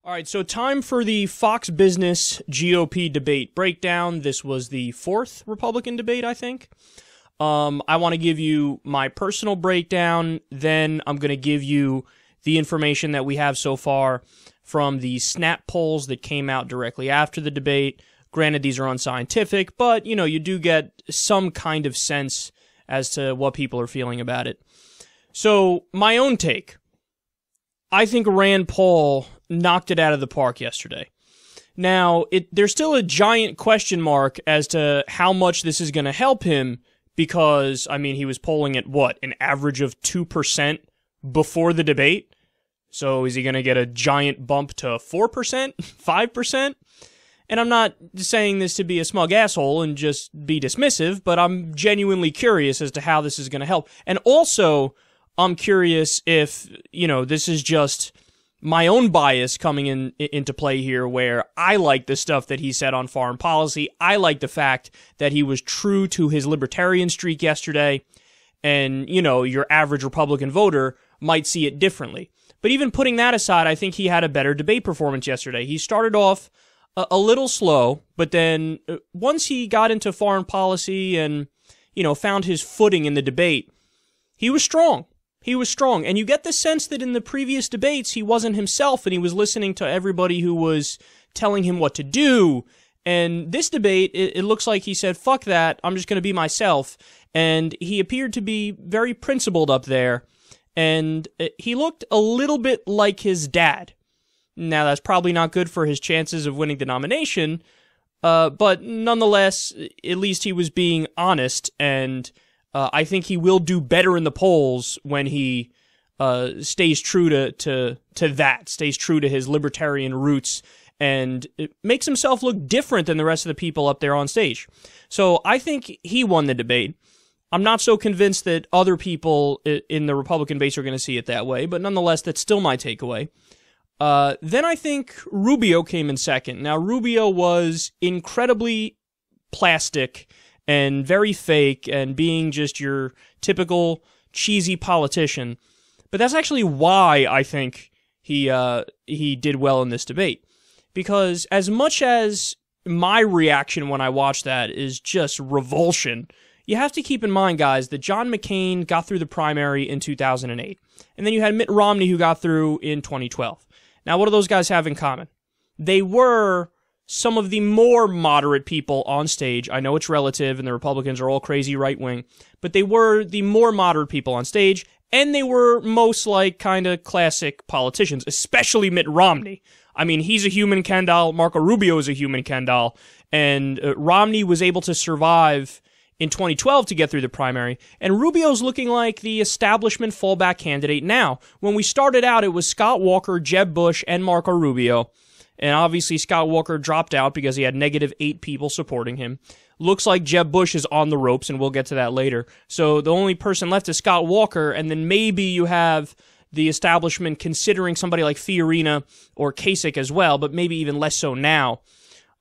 All right, so time for the Fox Business GOP debate breakdown. This was the fourth Republican debate, I think. I want to give you my personal breakdown, then I'm going to give you the information that we have so far from the snap polls that came out directly after the debate. Granted, these are unscientific, but, you do get some kind of sense as to what people are feeling about it. So, my own take. I think Rand Paul knocked it out of the park yesterday. Now, there's still a giant question mark as to how much this is going to help him because, he was polling at an average of 2% before the debate? So is he going to get a giant bump to 4%, 5%? And I'm not saying this to be a smug asshole and just be dismissive, but I'm genuinely curious as to how this is going to help. And also, I'm curious if, this is just my own bias coming into play here, where I like the stuff that he said on foreign policy. I like the fact that he was true to his libertarian streak yesterday, and, your average Republican voter might see it differently. But even putting that aside, I think he had a better debate performance yesterday. He started off a little slow, but then once he got into foreign policy and, found his footing in the debate, he was strong. He was strong, and you get the sense that in the previous debates, he wasn't himself, and he was listening to everybody who was telling him what to do. And this debate, it looks like he said, fuck that, I'm just going to be myself. And he appeared to be very principled up there, and he looked a little bit like his dad. Now, that's probably not good for his chances of winning the nomination, but nonetheless, at least he was being honest, and I think he will do better in the polls when he stays true to that, stays true to his libertarian roots, and it makes himself look different than the rest of the people up there on stage. So I think he won the debate. I'm not so convinced that other people in the Republican base are going to see it that way, but nonetheless, that's still my takeaway. Then I think Rubio came in second. Now, Rubio was incredibly plastic and very fake and being just your typical cheesy politician. But that's actually why I think he did well in this debate. Because as much as my reaction when I watched that is just revulsion, you have to keep in mind, guys, that John McCain got through the primary in 2008. And then you had Mitt Romney who got through in 2012. Now, what do those guys have in common? They were some of the more moderate people on stage. I know it's relative and the Republicans are all crazy right-wing, but they were the more moderate people on stage, and they were most like kind of classic politicians, especially Mitt Romney. He's a human Ken doll, Marco Rubio is a human Ken doll, and Romney was able to survive in 2012 to get through the primary, and Rubio's looking like the establishment fallback candidate now. When we started out, it was Scott Walker, Jeb Bush, and Marco Rubio. And obviously, Scott Walker dropped out because he had -8 people supporting him. Looks like Jeb Bush is on the ropes, and we'll get to that later. So the only person left is Scott Walker, and then maybe you have the establishment considering somebody like Fiorina or Kasich as well, but maybe even less so now.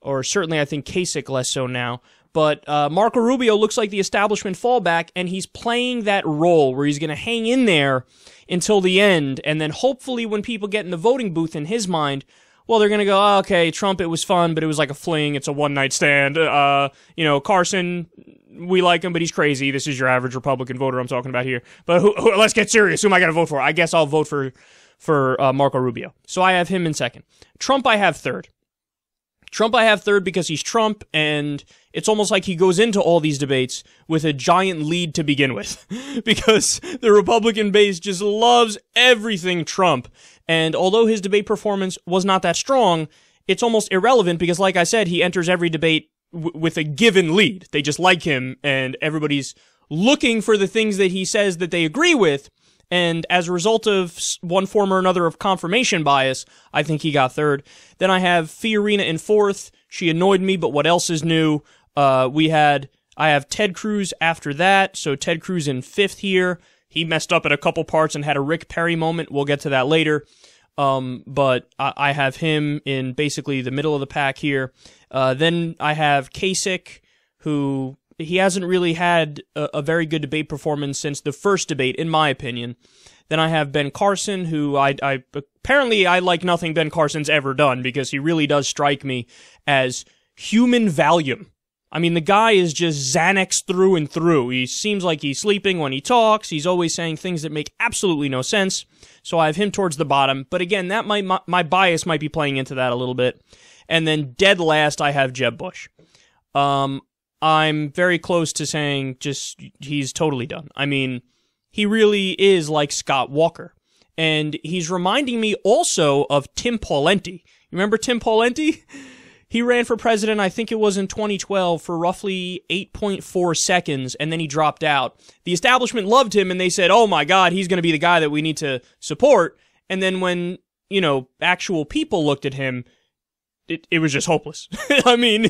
Or certainly, I think Kasich less so now. But Marco Rubio looks like the establishment fallback, and he's playing that role where he's going to hang in there until the end, and then hopefully when people get in the voting booth in his mind, well, they're going to go, oh, okay, Trump, it was fun, but it was like a fling. It's a one-night stand. Carson, we like him, but he's crazy. This is your average Republican voter I'm talking about here. But let's get serious. Who am I going to vote for? I guess I'll vote for Marco Rubio. So I have him in second. Trump I have third. Trump I have third because he's Trump, and it's almost like he goes into all these debates with a giant lead to begin with. Because the Republican base just loves everything Trump. And although his debate performance was not that strong, it's almost irrelevant because, like I said, he enters every debate with a given lead. They just like him, and everybody's looking for the things that he says that they agree with. And as a result of one form or another of confirmation bias, I think he got third. Then I have Fiorina in fourth. She annoyed me, but what else is new? I have Ted Cruz after that, so Ted Cruz in fifth here. He messed up at a couple parts and had a Rick Perry moment. We'll get to that later. But I have him in basically the middle of the pack here. Then I have Kasich, who he hasn't really had a very good debate performance since the first debate, in my opinion. Then I have Ben Carson, who I apparently I like nothing Ben Carson's ever done, because he really does strike me as human Valium. I mean, the guy is just Xanax through and through. He seems like he's sleeping when he talks. He's always saying things that make absolutely no sense. So I have him towards the bottom. But again, that my bias might be playing into that a little bit. And then dead last, I have Jeb Bush. I'm very close to saying just he's totally done. I mean, he really is like Scott Walker. And he's reminding me also of Tim Pawlenty. You remember Tim Pawlenty? He ran for president, I think it was in 2012, for roughly 8.4 seconds, and then he dropped out. The establishment loved him, and they said, oh my God, he's going to be the guy that we need to support. And then when, actual people looked at him, it was just hopeless. I mean,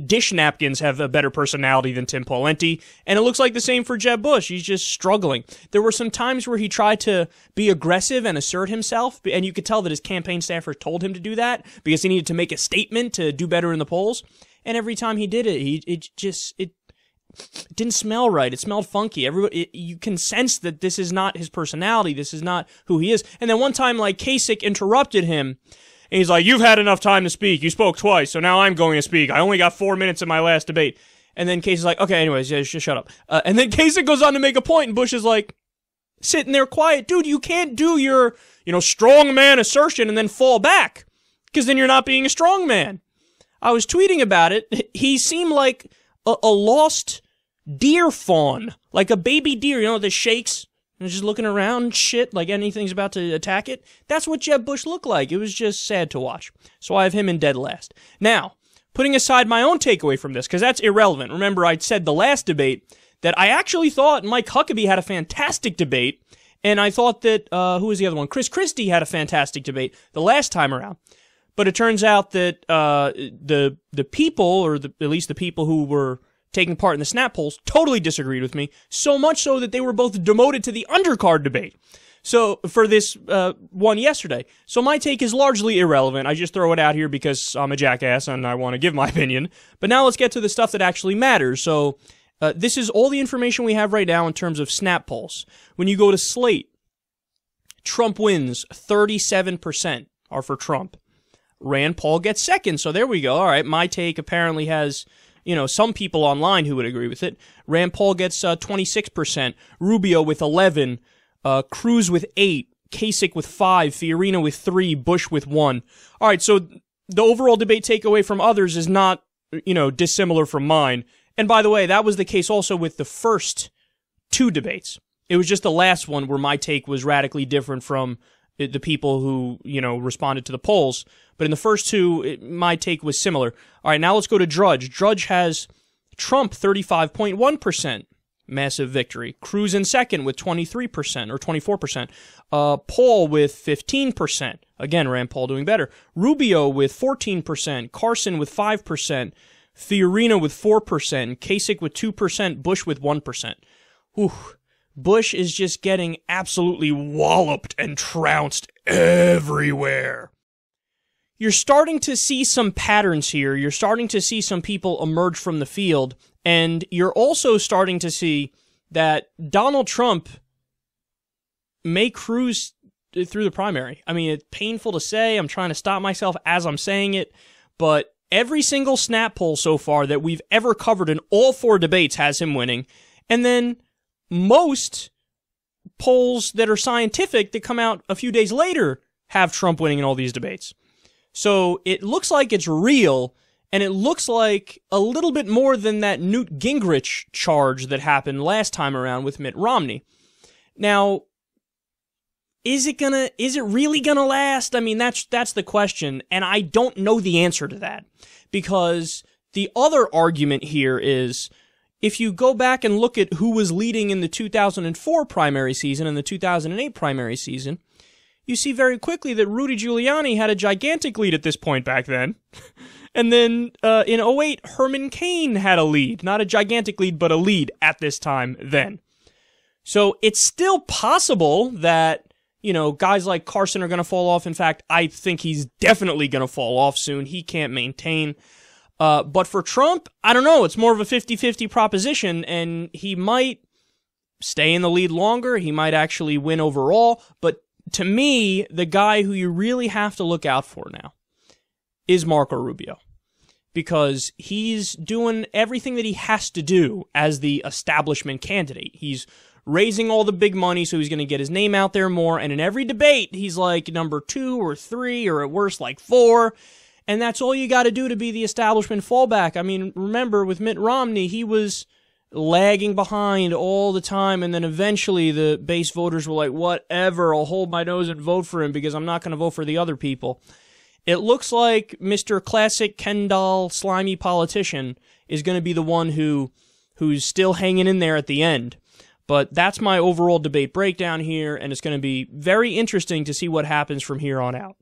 dish napkins have a better personality than Tim Pawlenty, and it looks like the same for Jeb Bush. He's just struggling. There were some times where he tried to be aggressive and assert himself, and you could tell that his campaign staffers told him to do that because he needed to make a statement to do better in the polls. And every time he did it, it didn't smell right. It smelled funky. You can sense that this is not his personality. This is not who he is. And then one time, like, Kasich interrupted him. And he's like, you've had enough time to speak. You spoke twice, so now I'm going to speak. I only got 4 minutes in my last debate. And then Kasich's like, okay, anyways, yeah, just shut up. And then Kasich goes on to make a point, and Bush is like, sitting there quiet. Dude, you can't do your, strongman assertion and then fall back, because then you're not being a strongman. I was tweeting about it. He seemed like a lost deer fawn, like a baby deer, that shakes. And just looking around and shit, like anything's about to attack it. That's what Jeb Bush looked like. It was just sad to watch. So I have him in dead last. Now, putting aside my own takeaway from this, because that's irrelevant. Remember, I said the last debate that I actually thought Mike Huckabee had a fantastic debate, and I thought that, who was the other one? Chris Christie had a fantastic debate the last time around. But it turns out that the people, or at least the people who were taking part in the snap polls, totally disagreed with me, so much so that they were both demoted to the undercard debate. So, for this one yesterday. So my take is largely irrelevant. I just throw it out here because I'm a jackass and I want to give my opinion. But now let's get to the stuff that actually matters. So, this is all the information we have right now in terms of snap polls. When you go to Slate, Trump wins, 37% are for Trump. Rand Paul gets second, so there we go. All right, my take apparently has some people online who would agree with it. Rand Paul gets 26%, Rubio with 11%, Cruz with 8%, Kasich with 5%, Fiorina with 3%, Bush with 1%. All right, so the overall debate takeaway from others is not, dissimilar from mine. And by the way, that was the case also with the first 2 debates. It was just the last one where my take was radically different from the people who, responded to the polls. But in the first 2, my take was similar. All right, now let's go to Drudge. Drudge has Trump 35.1%, massive victory. Cruz in second with 23% or 24%. Paul with 15%. Again, Rand Paul doing better. Rubio with 14%. Carson with 5%. Fiorina with 4%. Kasich with 2%. Bush with 1%. Whew. Bush is just getting absolutely walloped and trounced everywhere. You're starting to see some patterns here. You're starting to see some people emerge from the field, and you're also starting to see that Donald Trump may cruise through the primary. I mean, it's painful to say. I'm trying to stop myself as I'm saying it, but every single snap poll so far that we've ever covered in all 4 debates has him winning, and then most polls that are scientific that come out a few days later have Trump winning in all these debates. So it looks like it's real, and it looks like a little bit more than that Newt Gingrich charge that happened last time around with Mitt Romney. Now, is it really gonna last? I mean, that's the question, and I don't know the answer to that, because the other argument here is, if you go back and look at who was leading in the 2004 primary season and the 2008 primary season, you see very quickly that Rudy Giuliani had a gigantic lead at this point back then. And then in 2008, Herman Cain had a lead. Not a gigantic lead, but a lead at this time then. So it's still possible that, guys like Carson are going to fall off. In fact, I think he's definitely going to fall off soon. He can't maintain. But for Trump, I don't know. It's more of a 50-50 proposition, and he might stay in the lead longer. He might actually win overall. But to me, the guy who you really have to look out for now is Marco Rubio, because he's doing everything that he has to do as the establishment candidate. He's raising all the big money, so he's going to get his name out there more. And in every debate, he's like number 2 or 3, or at worst like 4. And that's all you got to do to be the establishment fallback. I mean, remember, with Mitt Romney, he was lagging behind all the time, and then eventually the base voters were like, whatever, I'll hold my nose and vote for him because I'm not going to vote for the other people. It looks like Mr. Classic Ken doll slimy politician is going to be the one who's still hanging in there at the end. But that's my overall debate breakdown here, and it's going to be very interesting to see what happens from here on out.